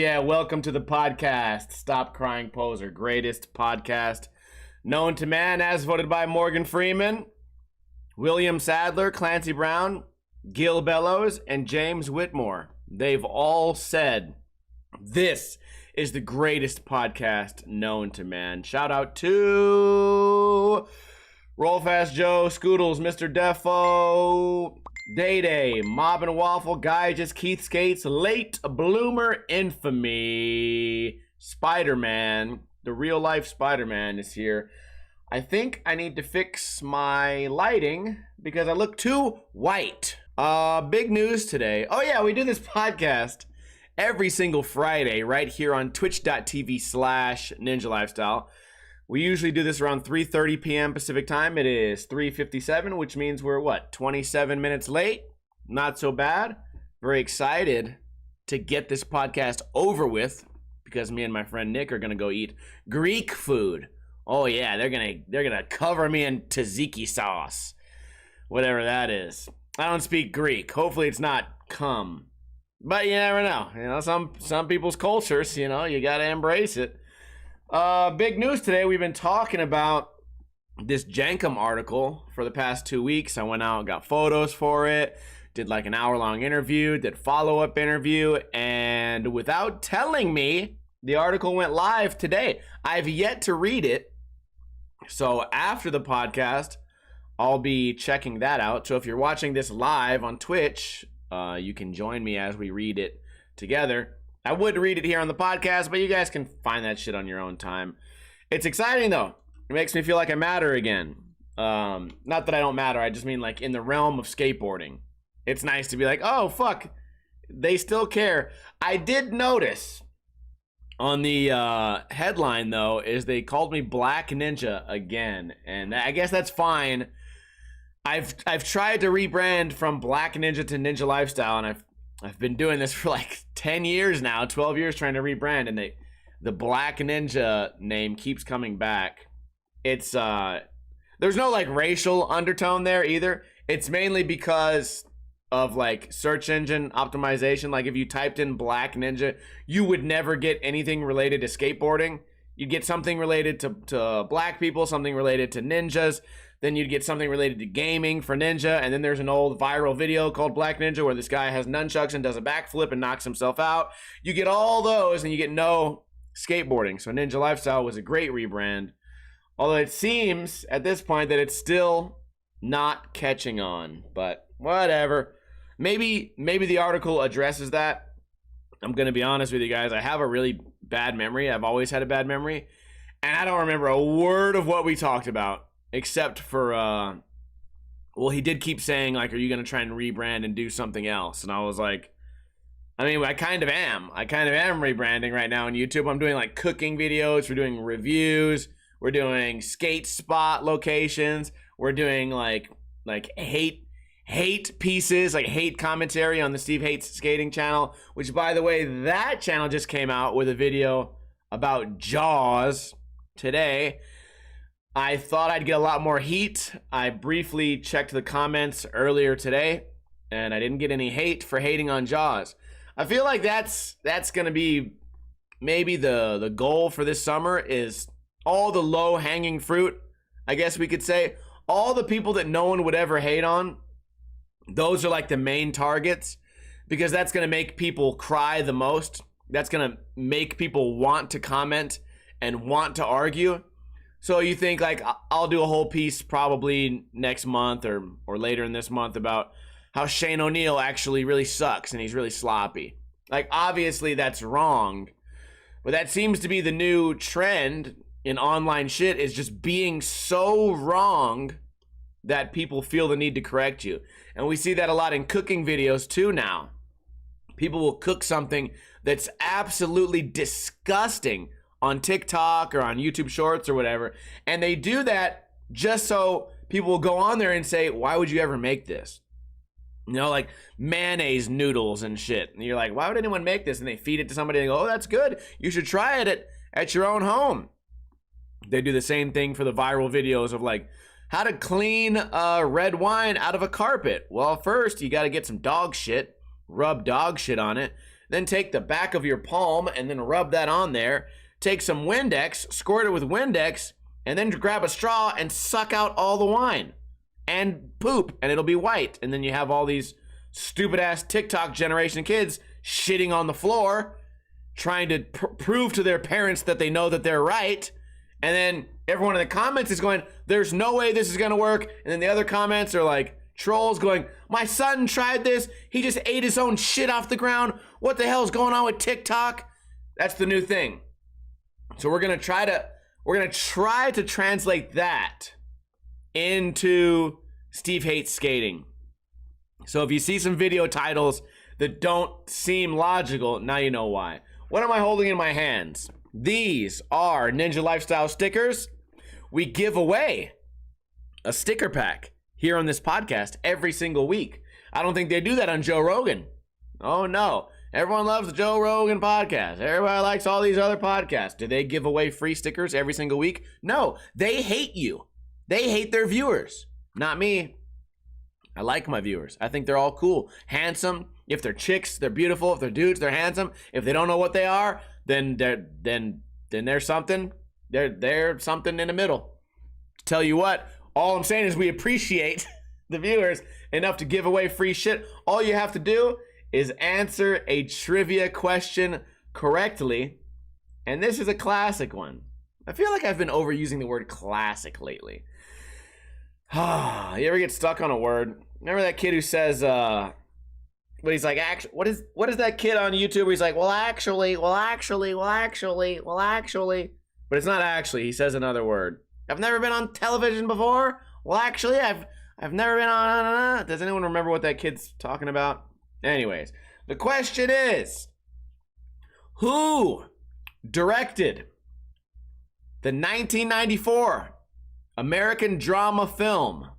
yeah, welcome to the podcast. Stop Crying Poser, greatest podcast known to man, as voted by Morgan Freeman, William Sadler, Clancy Brown, Gil Bellows, and James Whitmore. They've all said this is the greatest podcast known to man. Shout out to Roll Fast Joe, Scoodles, Mr. Defo, Day Day, Mob and Waffle, Guy, Just Keith Skates, Late Bloomer Infamy, Spider-Man, the real life Spider-Man is here. I think I need to fix my lighting because I look too white. Big news today. Oh yeah, we do this podcast every single Friday right here on twitch.tv/Ninja Lifestyle. We usually do this around 3:30 p.m. Pacific time. It is 3:57, which means we're, 27 minutes late? Not so bad. Very excited to get this podcast over with because me and my friend Nick are going to go eat Greek food. Oh, yeah, they're gonna cover me in tzatziki sauce, whatever that is. I don't speak Greek. Hopefully it's not cum. But you never know. Some people's cultures, you got to embrace it. Big news today. We've been talking about this Jenkem article for the past 2 weeks. I went out, got photos for it, did like an hour-long interview, did follow-up interview, and without telling me, the article went live today. I've yet to read it, so after the podcast, I'll be checking that out. So if you're watching this live on Twitch, you can join me as we read it together. I would read it here on the podcast, but you guys can find that shit on your own time. It's exciting, though. It makes me feel like I matter again. Not that I don't matter. I just mean, like, in the realm of skateboarding. It's nice to be like, oh, fuck. They still care. I did notice on the headline, though, is they called me Black Ninja again. And I guess that's fine. I've tried to rebrand from Black Ninja to Ninja Lifestyle, and I've been doing this for like 10 years now, 12 years trying to rebrand, and the Black Ninja name keeps coming back. It's there's no like racial undertone there either. It's mainly because of like search engine optimization. Like if you typed in Black Ninja, you would never get anything related to skateboarding. You'd get something related to black people, something related to ninjas. Then you'd get something related to gaming for Ninja. And then there's an old viral video called Black Ninja where this guy has nunchucks and does a backflip and knocks himself out. You get all those and you get no skateboarding. So Ninja Lifestyle was a great rebrand. Although it seems at this point that it's still not catching on. But whatever. Maybe the article addresses that. I'm going to be honest with you guys. I have a really bad memory. I've always had a bad memory. And I don't remember a word of what we talked about. Except for, he did keep saying, like, are you going to try and rebrand and do something else? And I was like, I mean, I kind of am. I kind of am rebranding right now on YouTube. I'm doing, like, cooking videos. We're doing reviews. We're doing skate spot locations. We're doing, like hate pieces, like hate commentary on the Steve Hates Skating channel. Which, by the way, that channel just came out with a video about Jaws today. I thought I'd get a lot more heat. I briefly checked the comments earlier today, and I didn't get any hate for hating on Jaws. I feel like that's going to be maybe the goal for this summer is all the low-hanging fruit, I guess we could say. All the people that no one would ever hate on, those are like the main targets because that's going to make people cry the most. That's going to make people want to comment and want to argue. So you think, like, I'll do a whole piece probably next month or later in this month about how Shane O'Neill actually really sucks and he's really sloppy. Like, obviously that's wrong, but that seems to be the new trend in online shit is just being so wrong that people feel the need to correct you. And we see that a lot in cooking videos too now. People will cook something that's absolutely disgusting on TikTok or on YouTube Shorts or whatever. And they do that just so people will go on there and say, why would you ever make this? Like mayonnaise noodles and shit. And you're like, why would anyone make this? And they feed it to somebody and they go, oh, that's good. You should try it at your own home. They do the same thing for the viral videos of like, how to clean red wine out of a carpet. Well, first you got to get some dog shit, rub dog shit on it. then take the back of your palm and then rub that on there. Take some Windex, squirt it with Windex, and then grab a straw and suck out all the wine and poop, and it'll be white. And then you have all these stupid-ass TikTok generation kids shitting on the floor, trying to prove to their parents that they know that they're right. And then everyone in the comments is going, there's no way this is going to work. And then the other comments are like trolls going, my son tried this. He just ate his own shit off the ground. What the hell is going on with TikTok? That's the new thing. So we're going to try to translate that into Steve Hates Skating. So if you see some video titles that don't seem logical, now you know why. What am I holding in my hands? These are Ninja Lifestyle stickers. We give away a sticker pack here on this podcast every single week. I don't think they do that on Joe Rogan. Oh no. Everyone loves the Joe Rogan podcast. Everybody likes all these other podcasts. Do they give away free stickers every single week? No. They hate you. They hate their viewers. Not me. I like my viewers. I think they're all cool. Handsome. If they're chicks, they're beautiful. If they're dudes, they're handsome. If they don't know what they are, then they're something. They're something in the middle. Tell you what, all I'm saying is we appreciate the viewers enough to give away free shit. All you have to do is answer a trivia question correctly. And this is a classic one. I feel like I've been overusing the word classic lately. You ever get stuck on a word? Remember that kid who says, but he's like, what is that kid on YouTube where he's like, well, actually. But it's not actually. He says another word. I've never been on television before. Well, actually, I've never been on. Does anyone remember what that kid's talking about? Anyways, the question is, who directed the 1994 American drama film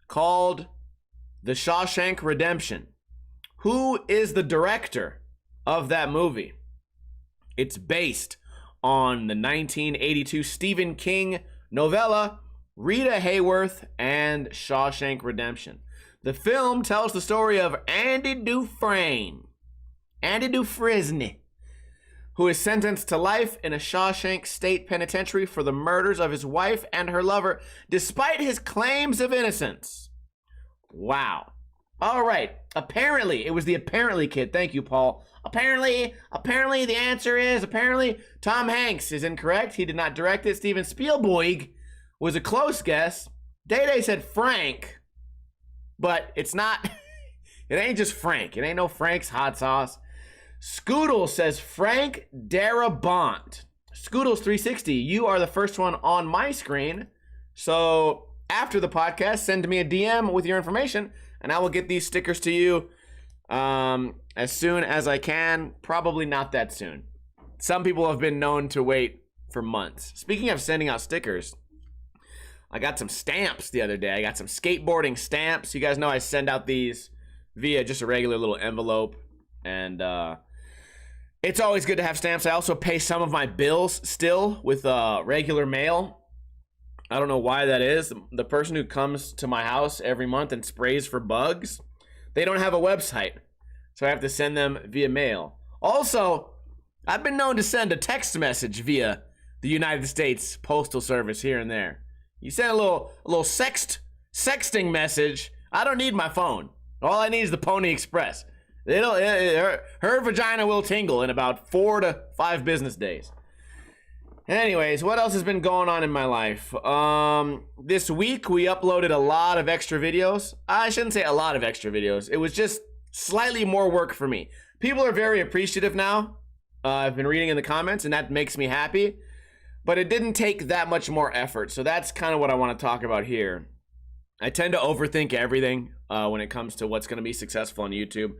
called The Shawshank Redemption? Who is the director of that movie? It's based on the 1982 Stephen King novella Rita Hayworth and Shawshank Redemption. The film tells the story of Andy Dufresne, who is sentenced to life in a Shawshank State Penitentiary for the murders of his wife and her lover, despite his claims of innocence. Wow. All right. Apparently, it was the apparently kid. Thank you, Paul. Apparently the answer is, Tom Hanks is incorrect. He did not direct it. Steven Spielberg was a close guess. Day said Frank, but it's not. It ain't just Frank. It ain't no Frank's hot sauce. Scoodle says Frank Darabont. Scoodles360, you are the first one on my screen. So after the podcast, send me a DM with your information, and I will get these stickers to you as soon as I can. Probably not that soon. Some people have been known to wait for months. Speaking of sending out stickers, I got some stamps the other day. I got some skateboarding stamps. You guys know I send out these via just a regular little envelope, and it's always good to have stamps. I also pay some of my bills still with regular mail. I don't know why that is. The person who comes to my house every month and sprays for bugs, they don't have a website, so I have to send them via mail. Also, I've been known to send a text message via the United States Postal Service here and there. You send a little sexting message. I don't need my phone. All I need is the Pony Express. Her vagina will tingle in about 4 to 5 business days. Anyways, what else has been going on in my life? This week we uploaded a lot of extra videos. I shouldn't say a lot of extra videos. It was just slightly more work for me. People are very appreciative now. I've been reading in the comments, and that makes me happy. But it didn't take that much more effort. So that's kind of what I want to talk about here. I tend to overthink everything when it comes to what's going to be successful on YouTube.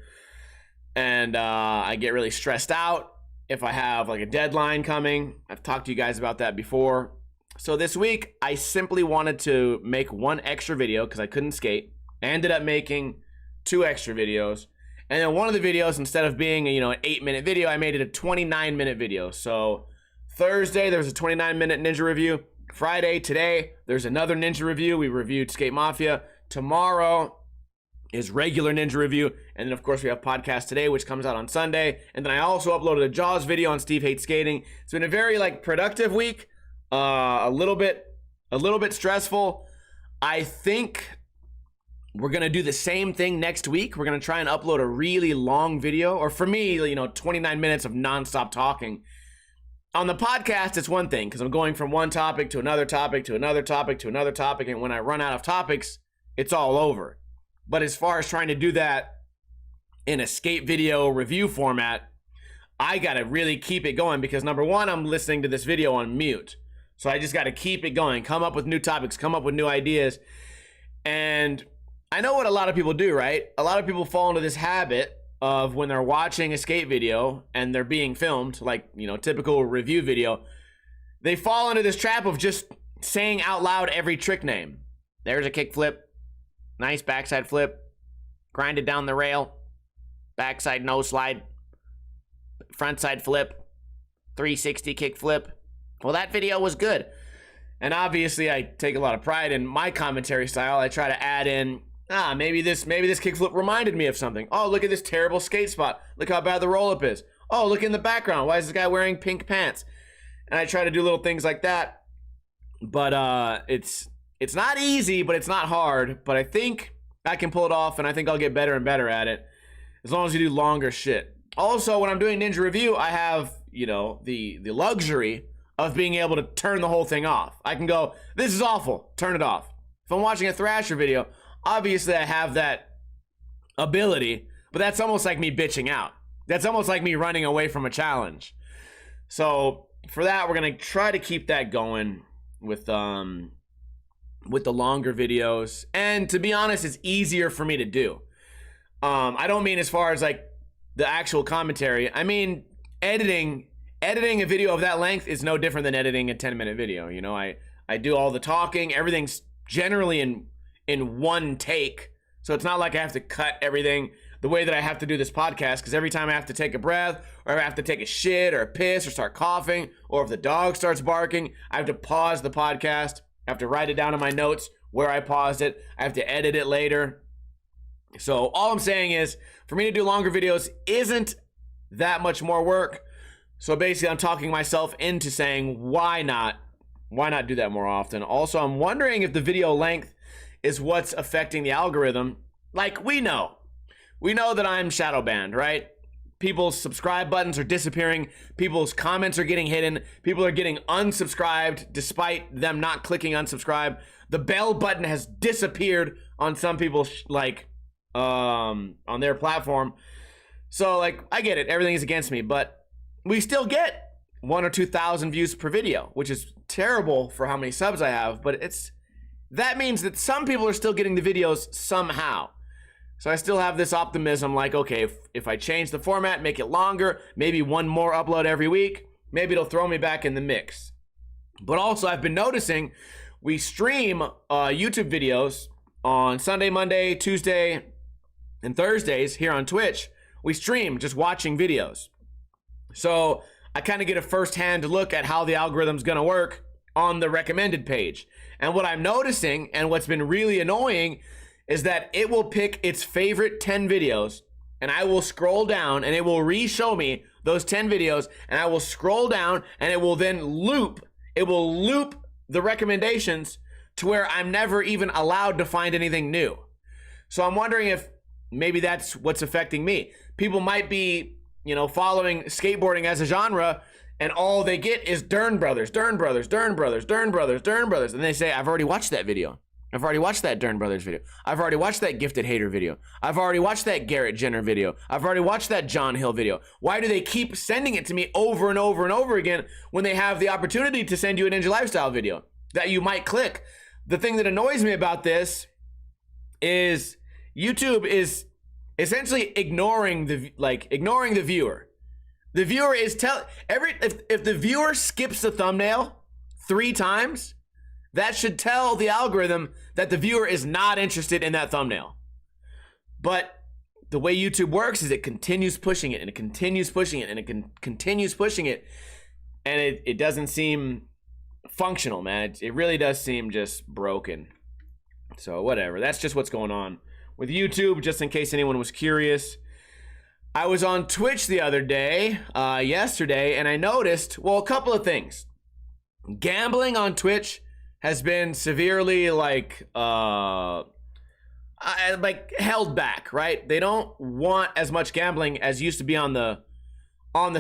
And I get really stressed out if I have like a deadline coming. I've talked to you guys about that before. So this week, I simply wanted to make one extra video because I couldn't skate. I ended up making 2 extra videos. And then one of the videos, instead of being an 8-minute video, I made it a 29-minute video. So Thursday, there was a 29-minute Ninja review. Friday, today, there's another Ninja review. We reviewed Skate Mafia. Tomorrow, is regular Ninja Review. And then, of course, we have Podcast Today, which comes out on Sunday. And then I also uploaded a Jaws video on Steve Hates Skating. It's been a very, productive week. A little bit stressful. I think we're going to do the same thing next week. We're going to try and upload a really long video. Or for me, 29 minutes of nonstop talking. On the podcast, it's one thing, because I'm going from one topic to another topic to another topic to another topic. And when I run out of topics, it's all over. But as far as trying to do that in a skate video review format, I got to really keep it going because number one, I'm listening to this video on mute. So I just got to keep it going, come up with new topics, come up with new ideas. And I know what a lot of people do, right? A lot of people fall into this habit of when they're watching a skate video and they're being filmed, typical review video, they fall into this trap of just saying out loud every trick name. There's a kick flip. Nice backside flip, grinded down the rail, backside no slide, frontside flip, 360 kick flip. Well, that video was good. And obviously I take a lot of pride in my commentary style. I try to add in, maybe this kick flip reminded me of something. Oh, look at this terrible skate spot. Look how bad the roll up is. Oh, look in the background. Why is this guy wearing pink pants? And I try to do little things like that. But it's not easy, but it's not hard. But I think I can pull it off, and I think I'll get better and better at it as long as you do longer shit. Also, when I'm doing Ninja Review, I have, the luxury of being able to turn the whole thing off. I can go, this is awful, turn it off. If I'm watching a Thrasher video, obviously I have that ability, but that's almost like me bitching out. That's almost like me running away from a challenge. So for that, we're going to try to keep that going with the longer videos. And to be honest, it's easier for me to do. I don't mean as far as the actual commentary. I mean, editing a video of that length is no different than editing a 10-minute video. I do all the talking. Everything's generally in one take. So it's not like I have to cut everything the way that I have to do this podcast, because every time I have to take a breath, or I have to take a shit or a piss or start coughing, or if the dog starts barking, I have to pause the podcast. I have to write it down in my notes where I paused it. I have to edit it later. So all I'm saying is, for me to do longer videos isn't that much more work. So basically, I'm talking myself into saying, why not do that more often? Also, I'm wondering if the video length is what's affecting the algorithm. We know that I'm shadow banned, right? People's subscribe buttons are disappearing. People's comments are getting hidden. People are getting unsubscribed despite them not clicking unsubscribe. The bell button has disappeared on some people's on their platform. So I get it. Everything is against me, but we still get 1,000 or 2,000 views per video, which is terrible for how many subs I have, but that means that some people are still getting the videos somehow. So I still have this optimism, okay, if I change the format, make it longer, maybe one more upload every week, maybe it'll throw me back in the mix. But also, I've been noticing we stream YouTube videos on Sunday, Monday, Tuesday, and Thursdays here on Twitch. We stream just watching videos. So I kind of get a first-hand look at how the algorithm's going to work on the recommended page. And what I'm noticing, and what's been really annoying, is that it will pick its favorite 10 videos, and I will scroll down, and it will re-show me those 10 videos, and I will scroll down, and it will then loop. It will loop the recommendations to where I'm never even allowed to find anything new. So I'm wondering if maybe that's what's affecting me. People might be, following skateboarding as a genre, and all they get is Dern Brothers. And they say, I've already watched that video. I've already watched that Dern Brothers video. I've already watched that Gifted Hater video. I've already watched that Garrett Jenner video. I've already watched that John Hill video. Why do they keep sending it to me over and over and over again when they have the opportunity to send you a Ninja Lifestyle video that you might click? The thing that annoys me about this is YouTube is essentially ignoring the viewer. The viewer is if the viewer skips the thumbnail 3 times, that should tell the algorithm that the viewer is not interested in that thumbnail. But the way YouTube works is it continues pushing it, and it continues pushing it, and it continues pushing it, and it doesn't seem functional, man. It really does seem just broken. So whatever. That's just what's going on with YouTube, just in case anyone was curious. I was on Twitch the other day, yesterday, and I noticed, well, a couple of things. Gambling on Twitch has been severely held back, right? They don't want as much gambling as used to be on the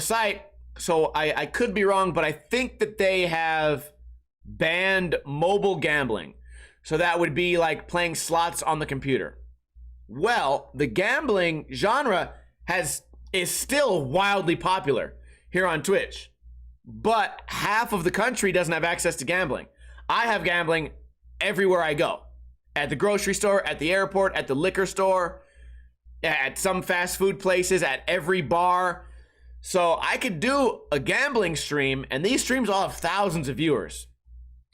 site. So I could be wrong, but I think that they have banned mobile gambling. So that would be like playing slots on the computer. Well, the gambling genre is still wildly popular here on Twitch, but half of the country doesn't have access to gambling. I have gambling everywhere I go. At the grocery store, at the airport, at the liquor store, at some fast food places, at every bar. So I could do a gambling stream, and these streams all have thousands of viewers.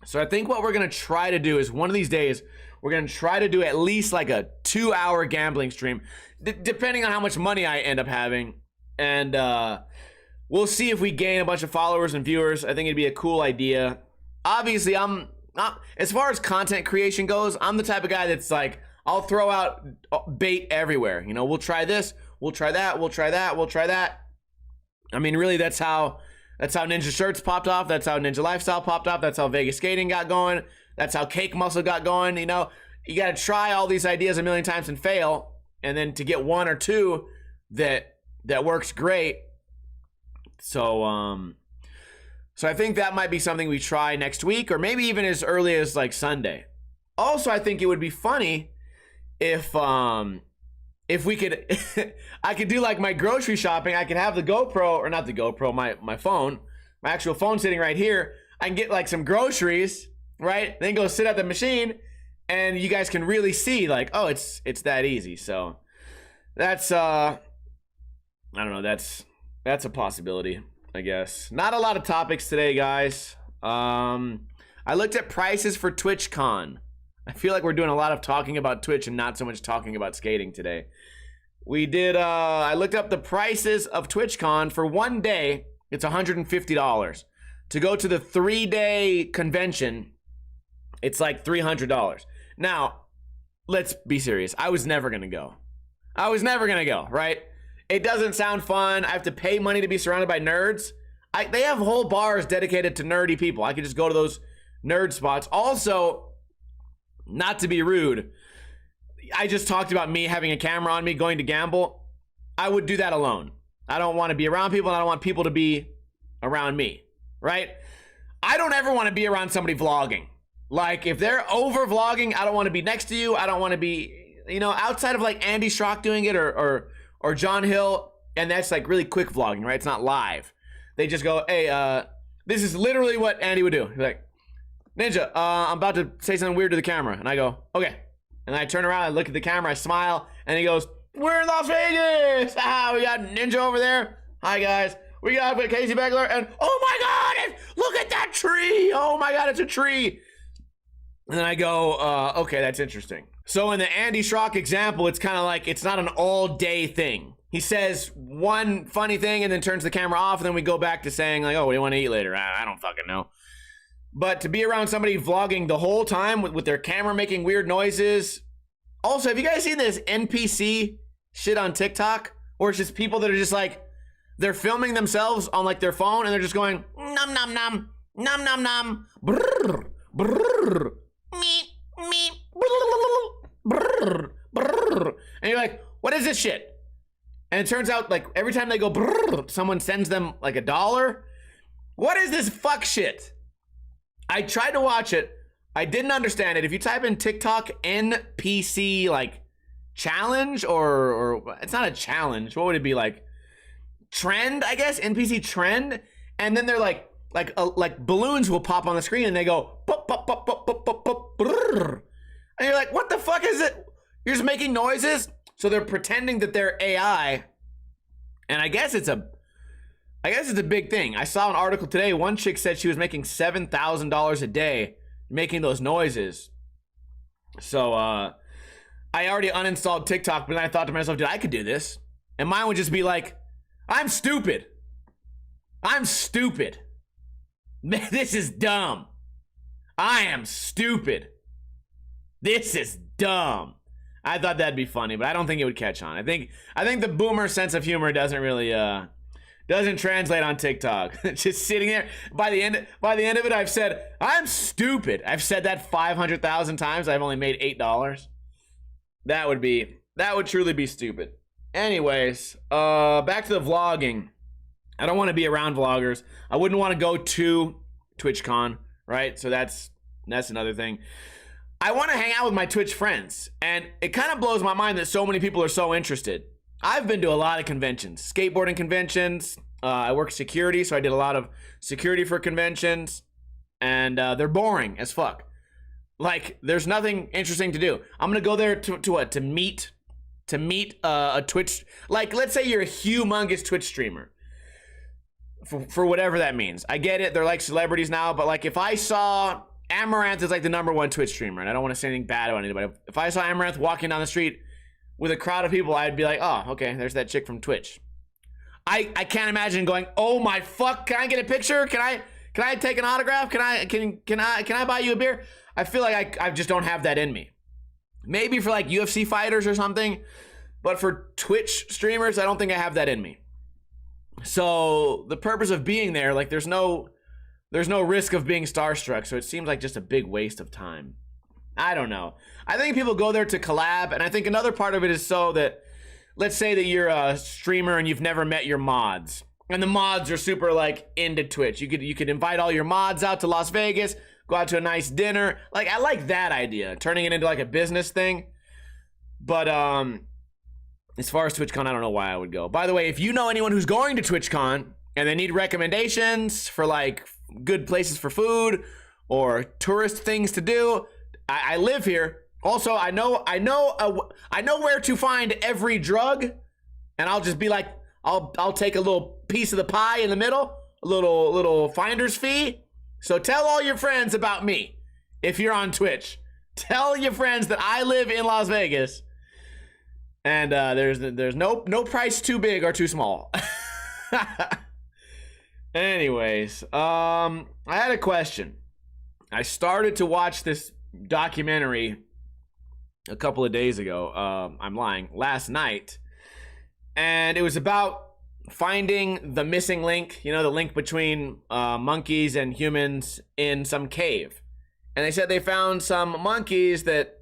So I think what we're going to try to do is one of these days, we're going to try to do at least like a 2-hour gambling stream, depending on how much money I end up having. And we'll see if we gain a bunch of followers and viewers. I think it'd be a cool idea. Obviously, I'm not, as far as content creation goes, I'm the type of guy that's like, I'll throw out bait everywhere. You know, we'll try this, we'll try that, we'll try that, we'll try that. I mean, really, that's how Ninja Shirts popped off. That's how Ninja Lifestyle popped off. That's how Vegas Skating got going. That's how Cake Muscle got going. You know, you got to try all these ideas a million times and fail. And then to get one or two that works great. So, so I think that might be something we try next week, or maybe even as early as like Sunday. Also, I think it would be funny if we could, I could do like my grocery shopping. I could have the GoPro, or not the GoPro, my phone, my actual phone sitting right here. I can get like some groceries, right? Then go sit at the machine, and you guys can really see like, oh, it's that easy. So that's, I don't know, that's a possibility, I guess. Not a lot of topics today, guys. I looked at prices for TwitchCon. I feel like we're doing a lot of talking about Twitch and not so much talking about skating today. We did, I looked up the prices of TwitchCon for one day. It's $150. To go to the 3-day convention, it's like $300. Now, let's be serious. I was never going to go. Right? It doesn't sound fun. I have to pay money to be surrounded by nerds. They have whole bars dedicated to nerdy people. I could just go to those nerd spots. Also, not to be rude, I just talked about me having a camera on me going to gamble. I would do that alone. I don't want to be around people, and I don't want people to be around me, right? I don't ever want to be around somebody vlogging. Like, if they're over vlogging, I don't want to be next to you. I don't want to be, you know, outside of like Andy Schrock doing it or John Hill, and that's like really quick vlogging, right? It's not live. They just go, hey, this is literally what Andy would do. He's like, Ninja, I'm about to say something weird to the camera. And I go, okay. And I turn around, I look at the camera, I smile, and he goes, we're in Las Vegas. Ah, we got Ninja over there. Hi, guys. We got Casey Begler, and oh my God, look at that tree. Oh my God, it's a tree. And then I go, okay, that's interesting. So in the Andy Schrock example, it's kind of like, it's not an all-day thing. He says one funny thing and then turns the camera off, and then we go back to saying like, oh, what do you want to eat later? I don't fucking know. But to be around somebody vlogging the whole time with their camera making weird noises. Also, have you guys seen this NPC shit on TikTok? Or it's just people that are just like, they're filming themselves on like their phone and they're just going, nom nom nom, nom nom nom, brrr, brrr, meep, meep, brrr, brrr. And you're like, what is this shit? And it turns out like every time they go brrr, someone sends them like $1. What is this fuck shit? I tried to watch it. I didn't understand it. If you type in TikTok NPC like challenge or it's not a challenge. What would it be like? Trend, I guess. NPC trend. And then they're like balloons will pop on the screen and they go pop pop pop pop pop pop pop. Brrr. And you're like, what the fuck is it? You're just making noises. So they're pretending that they're AI. And I guess it's a big thing. I saw an article today. One chick said she was making $7,000 a day making those noises. So I already uninstalled TikTok, but then I thought to myself, dude, I could do this. And mine would just be like, I'm stupid. I'm stupid. This is dumb. I am stupid. This is dumb. I thought that'd be funny, but I don't think it would catch on. I think the boomer sense of humor doesn't really doesn't translate on TikTok. Just sitting there. By the end of it, I've said, I'm stupid. I've said that 500,000 times. I've only made $8. That would truly be stupid. Anyways, back to the vlogging. I don't want to be around vloggers. I wouldn't want to go to TwitchCon, right? So that's another thing. I want to hang out with my Twitch friends, and it kind of blows my mind that so many people are so interested. I've been to a lot of conventions, skateboarding conventions. I work security, so I did a lot of security for conventions, and they're boring as fuck. Like, there's nothing interesting to do. I'm gonna go there to what? To meet a Twitch. Like, let's say you're a humongous Twitch streamer. For whatever that means. I get it, they're like celebrities now, but like if I saw Amaranth is like the #1 Twitch streamer, and I don't want to say anything bad about anybody. If I saw Amaranth walking down the street with a crowd of people, I'd be like, oh, okay, there's that chick from Twitch. I can't imagine going, oh my fuck, can I get a picture? Can I take an autograph? Can I buy you a beer? I feel like I just don't have that in me. Maybe for like UFC fighters or something, but for Twitch streamers, I don't think I have that in me. So the purpose of being there, like there's no risk of being starstruck, so it seems like just a big waste of time. I don't know. I think people go there to collab, and I think another part of it is so that, let's say that you're a streamer and you've never met your mods, and the mods are super like into Twitch. You could invite all your mods out to Las Vegas, go out to a nice dinner. Like, I like that idea, turning it into like a business thing. But as far as TwitchCon, I don't know why I would go. By the way, if you know anyone who's going to TwitchCon and they need recommendations for like good places for food or tourist things to do, I live here. Also, I know where to find every drug, and I'll just be like, I'll take a little piece of the pie in the middle, a little finder's fee. So tell all your friends about me if you're on Twitch. Tell your friends that I live in Las Vegas. And there's no price too big or too small. Anyways, I had a question. I started to watch this documentary a couple of days ago. I'm lying. Last night. And it was about finding the missing link, you know, the link between monkeys and humans in some cave. And they said they found some monkeys that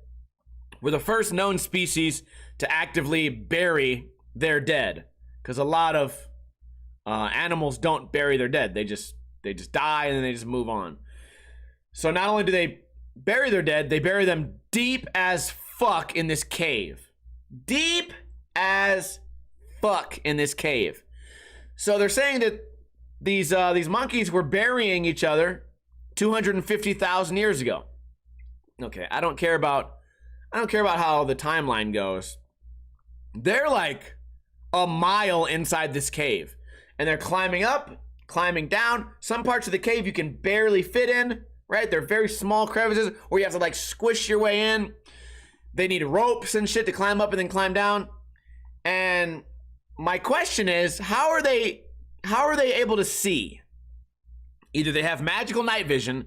were the first known species to actively bury their dead, because a lot of animals don't bury their dead. They just die and then they just move on. So not only do they bury their dead, they bury them deep as fuck in this cave. Deep as fuck in this cave. So they're saying that these monkeys were burying each other 250,000 years ago. Okay, I don't care about how the timeline goes. They're like a mile inside this cave, and they're climbing up, climbing down. Some parts of the cave you can barely fit in, right? They're very small crevices where you have to like squish your way in. They need ropes and shit to climb up and then climb down. And my question is, how are they able to see? Either they have magical night vision,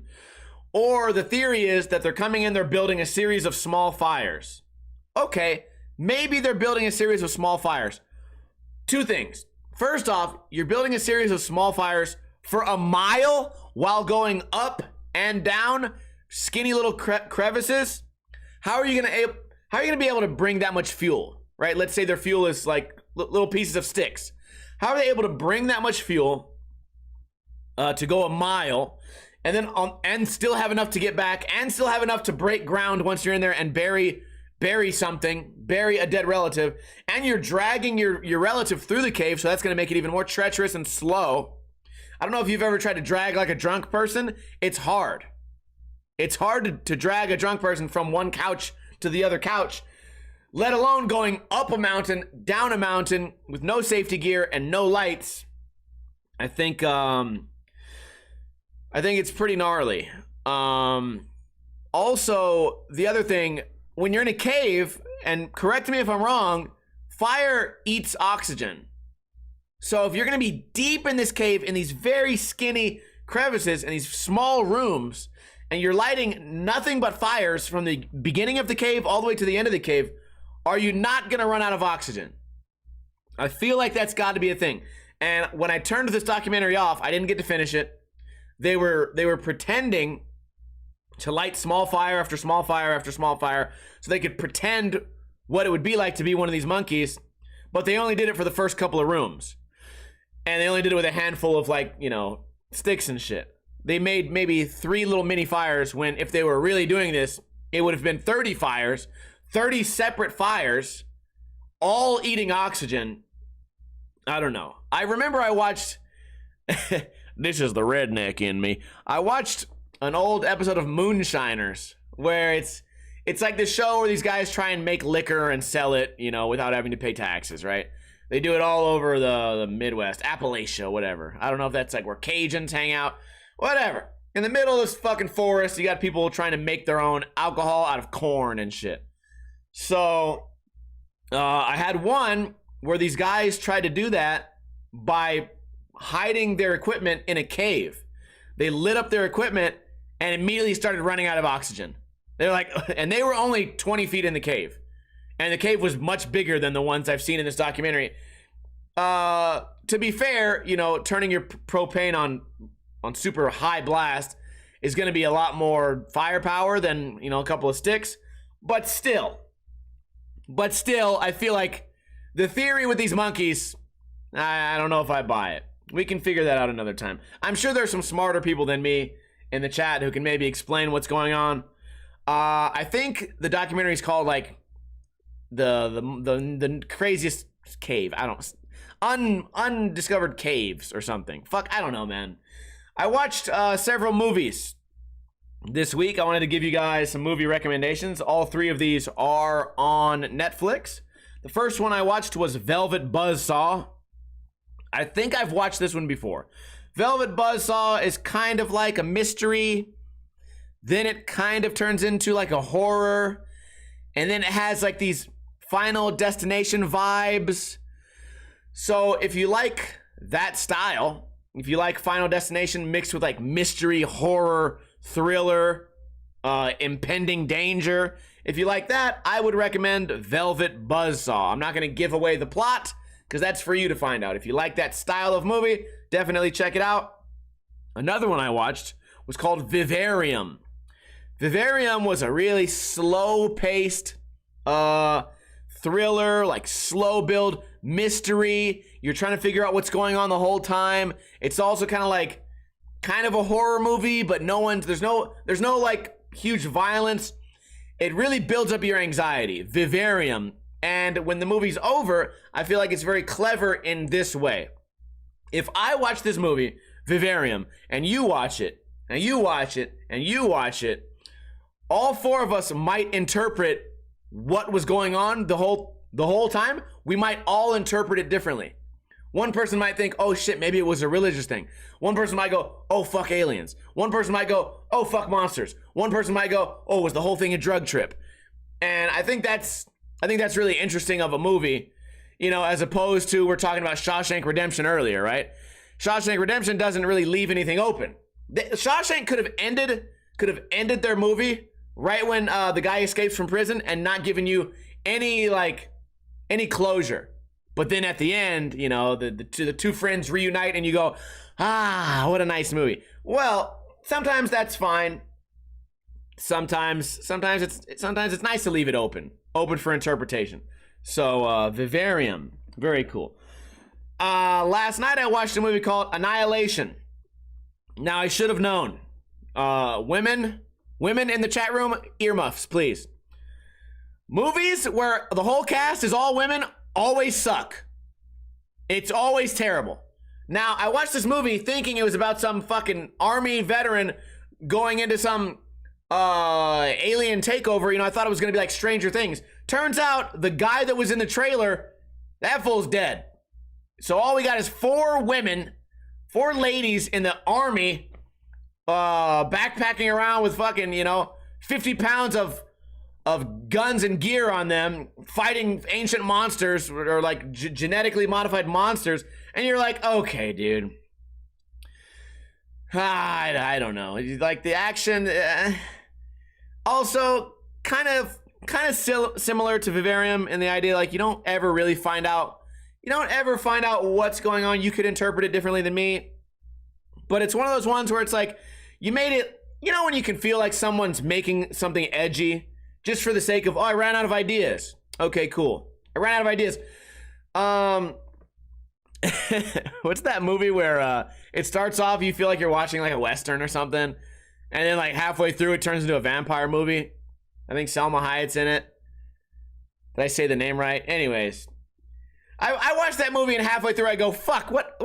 or the theory is that they're coming in, they're building a series of small fires. Okay, maybe they're building a series of small fires. Two things. First off, you're building a series of small fires for a mile while going up and down skinny little crevices. How are you gonna be able to bring that much fuel, right? Let's say their fuel is like little pieces of sticks. How are they able to bring that much fuel to go a mile, and then and still have enough to get back, and still have enough to break ground once you're in there and bury something, bury a dead relative, and you're dragging your relative through the cave, so that's going to make it even more treacherous and slow. I don't know if you've ever tried to drag like a drunk person. It's hard. It's hard to drag a drunk person from one couch to the other couch, let alone going up a mountain, down a mountain with no safety gear and no lights. I think it's pretty gnarly. Also, the other thing, when you're in a cave, and correct me if I'm wrong, fire eats oxygen. So if you're gonna be deep in this cave, in these very skinny crevices, in these small rooms, and you're lighting nothing but fires from the beginning of the cave all the way to the end of the cave, are you not going to run out of oxygen? I feel like that's got to be a thing. And when I turned this documentary off, I didn't get to finish it. They were pretending to light small fire after small fire after small fire so they could pretend what it would be like to be one of these monkeys, but they only did it for the first couple of rooms. And they only did it with a handful of, like, you know, sticks and shit. They made maybe 3 little mini fires when, if they were really doing this, it would have been 30 fires, 30 separate fires, all eating oxygen. I don't know. I remember I watched, this is the redneck in me. I watched an old episode of Moonshiners where it's like this show where these guys try and make liquor and sell it, you know, without having to pay taxes, right? They do it all over the Midwest, Appalachia, whatever. I don't know if that's like where Cajuns hang out, whatever. In the middle of this fucking forest, you got people trying to make their own alcohol out of corn and shit. So I had one where these guys tried to do that by hiding their equipment in a cave. They lit up their equipment and immediately started running out of oxygen. They're like, and they were only 20 feet in the cave. And the cave was much bigger than the ones I've seen in this documentary. To be fair, you know, turning your propane on super high blast is going to be a lot more firepower than, you know, a couple of sticks. But still, I feel like the theory with these monkeys, I don't know if I buy it. We can figure that out another time. I'm sure there's some smarter people than me in the chat who can maybe explain what's going on. I think the documentary is called, like, the craziest cave. I don't, undiscovered caves or something. Fuck, I don't know, man. I watched several movies this week. I wanted to give you guys some movie recommendations. All 3 of these are on Netflix. The first one I watched was Velvet Buzzsaw. I think I've watched this one before. Velvet Buzzsaw is kind of like a mystery. Then it kind of turns into like a horror. And then it has like these Final Destination vibes. So if you like that style, if you like Final Destination mixed with like mystery, horror, thriller, impending danger, if you like that, I would recommend Velvet Buzzsaw. I'm not going to give away the plot because that's for you to find out. If you like that style of movie, definitely check it out. Another one I watched was called Vivarium. Vivarium was a really slow-paced thriller, like slow build mystery. You're trying to figure out what's going on the whole time. It's also kind of a horror movie, but there's no like huge violence. It really builds up your anxiety. Vivarium. And when the movie's over, I feel like it's very clever in this way. If I watch this movie, Vivarium, and you watch it, and you watch it, and you watch it, all 4 of us might interpret what was going on the whole time. We might all interpret it differently. One person might think, oh shit, maybe it was a religious thing. One person might go, oh fuck aliens. One person might go, oh fuck monsters. One person might go, oh, was the whole thing a drug trip? And I think that's really interesting of a movie, you know, as opposed to, we're talking about Shawshank Redemption earlier, right? Shawshank Redemption doesn't really leave anything open. Shawshank could have ended their movie right when the guy escapes from prison and not giving you any closure. But then at the end, you know, the 2 friends reunite and you go, ah, what a nice movie. Well, sometimes that's fine. Sometimes it's nice to leave it open for interpretation. So Vivarium, very cool. Last night I watched a movie called Annihilation. Now I should have known. Women in the chat room, earmuffs, please. Movies where the whole cast is all women always suck. It's always terrible. Now, I watched this movie thinking it was about some fucking army veteran going into some alien takeover. You know, I thought it was going to be like Stranger Things. Turns out the guy that was in the trailer, that fool's dead. So all we got is 4 women, 4 ladies in the army, backpacking around with fucking, you know, 50 pounds of guns and gear on them, fighting ancient monsters or like genetically modified monsters. And you're like, okay, dude. I don't know. Like the action. Also, kind of kind of similar to Vivarium in the idea, like, you don't ever find out what's going on. You could interpret it differently than me, but it's one of those ones where it's like, you made it, when you can feel like someone's making something edgy just for the sake of, oh, I ran out of ideas. Okay, cool. I ran out of ideas. What's that movie where it starts off, you feel like you're watching like a Western or something, and then like halfway through it turns into a vampire movie? I think Selma Hayek's in it. Did I say the name right? Anyways, I watched that movie and halfway through I go, fuck, what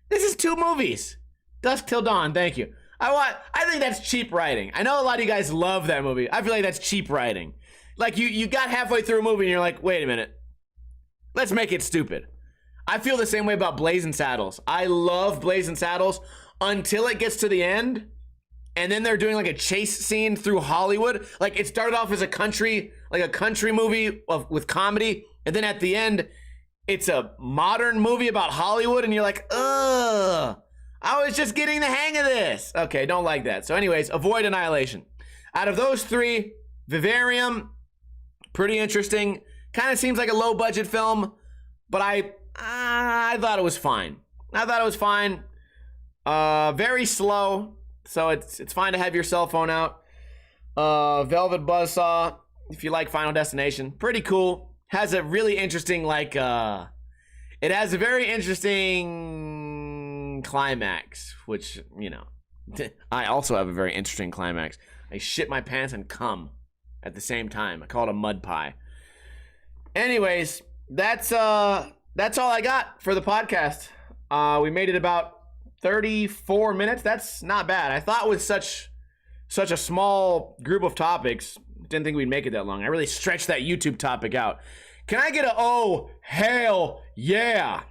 this is 2 movies. Dusk Till Dawn, thank you. I think that's cheap writing. I know a lot of you guys love that movie. I feel like that's cheap writing. Like you got halfway through a movie and you're like, wait a minute. Let's make it stupid. I feel the same way about Blazing Saddles. I love Blazing Saddles until it gets to the end, and then they're doing like a chase scene through Hollywood. Like it started off as a country movie with comedy, and then at the end, it's a modern movie about Hollywood, and you're like, ugh, I was just getting the hang of this. Okay, don't like that. So anyways, avoid Annihilation. Out of those 3, Vivarium, pretty interesting. Kind of seems like a low budget film, but I thought it was fine. Very slow, so it's fine to have your cell phone out. Velvet Buzzsaw, if you like Final Destination, pretty cool. Has a really interesting, it has a very interesting climax, which, I also have a very interesting climax. I shit my pants and cum at the same time. I call it a mud pie. Anyways, that's all I got for the podcast. We made it about 34 minutes. That's not bad. I thought with such a small group of topics, didn't think we'd make it that long. I really stretched that YouTube topic out. Can I get a oh hell yeah?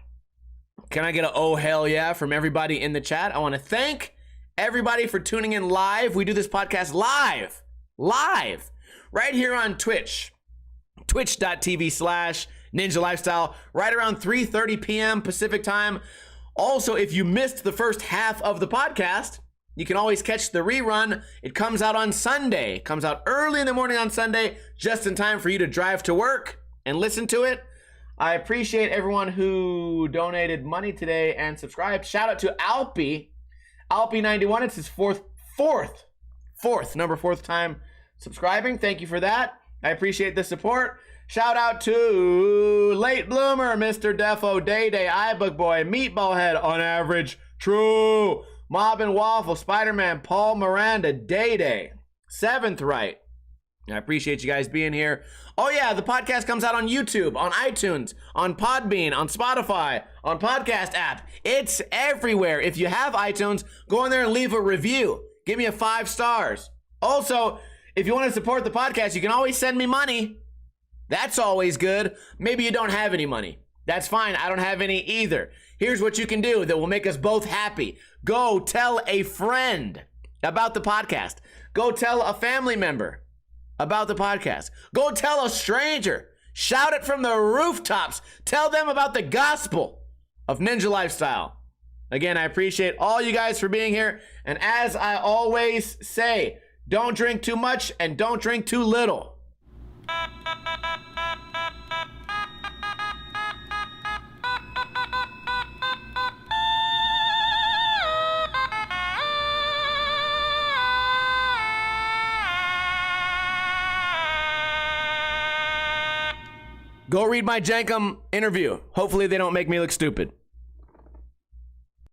Can I get a oh hell yeah from everybody in the chat? I want to thank everybody for tuning in live. We do this podcast live, right here on Twitch. Twitch.tv/Ninja Lifestyle, right around 3:30 p.m. Pacific time. Also, if you missed the first half of the podcast, you can always catch the rerun. It comes out on Sunday. It comes out early in the morning on Sunday, just in time for you to drive to work and listen to it. I appreciate everyone who donated money today and subscribed. Shout out to Alpy. Alpy91, it's his fourth time subscribing. Thank you for that. I appreciate the support. Shout out to Late Bloomer, Mr. Defo, Day Day, iBook Boy, Meatball Head, On Average, True, Mob and Waffle, Spider-Man, Paul Miranda, Day Day, Seventh Right. I appreciate you guys being here. Oh yeah, the podcast comes out on YouTube, on iTunes, on Podbean, on Spotify, on podcast app. It's everywhere. If you have iTunes, go in there and leave a review. Give me a 5 stars. Also, if you want to support the podcast, you can always send me money. That's always good. Maybe you don't have any money. That's fine. I don't have any either. Here's what you can do that will make us both happy. Go tell a friend about the podcast. Go tell a family member about the podcast. Go tell a stranger. Shout it from the rooftops. Tell them about the gospel of Ninja Lifestyle. Again, I appreciate all you guys for being here. And as I always say, don't drink too much and don't drink too little. Go read my Jenkem interview. Hopefully they don't make me look stupid.